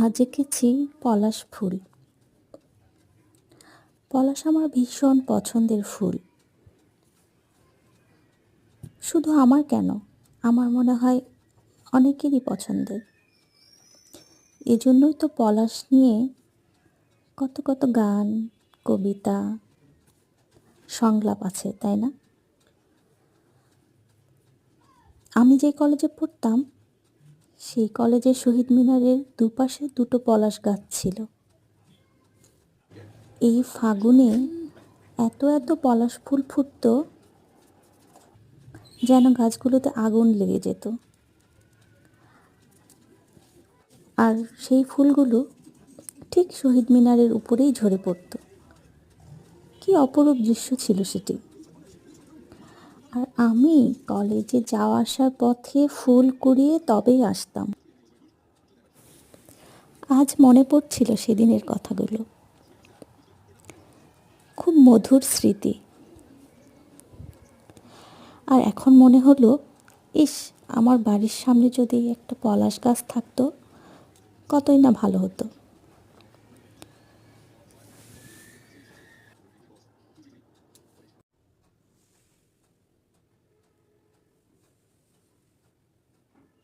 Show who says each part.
Speaker 1: আজ এঁকেছি পলাশ ফুল। পলাশ আমার ভীষণ পছন্দের ফুল। শুধু আমার কেন, আমার মনে হয় অনেকেরই পছন্দের। এজন্যই তো পলাশ নিয়ে কত কত গান, কবিতা, সংলাপ আছে, তাই না? আমি যে কলেজে পড়তাম সেই কলেজের শহীদ মিনারের দুপাশে দুটো পলাশ গাছ ছিল। এই ফাগুনে এত এত পলাশ ফুল ফুটতো যেন গাছগুলোতে আগুন লেগে যেত। আর সেই ফুলগুলো ঠিক শহীদ মিনারের উপরেই ঝরে পড়ত। কি অপরূপ দৃশ্য ছিল সেটি। আর আমি কলেজে যাওয়া আসার পথে ফুল কুড়িয়ে তবেই আসতাম। আজ মনে পড়ছিল সেদিনের কথাগুলো। খুব মধুর স্মৃতি। আর এখন মনে হলো, ইস, আমার বাড়ির সামনে যদি একটা পলাশ গাছ থাকতো কতই না ভালো হতো।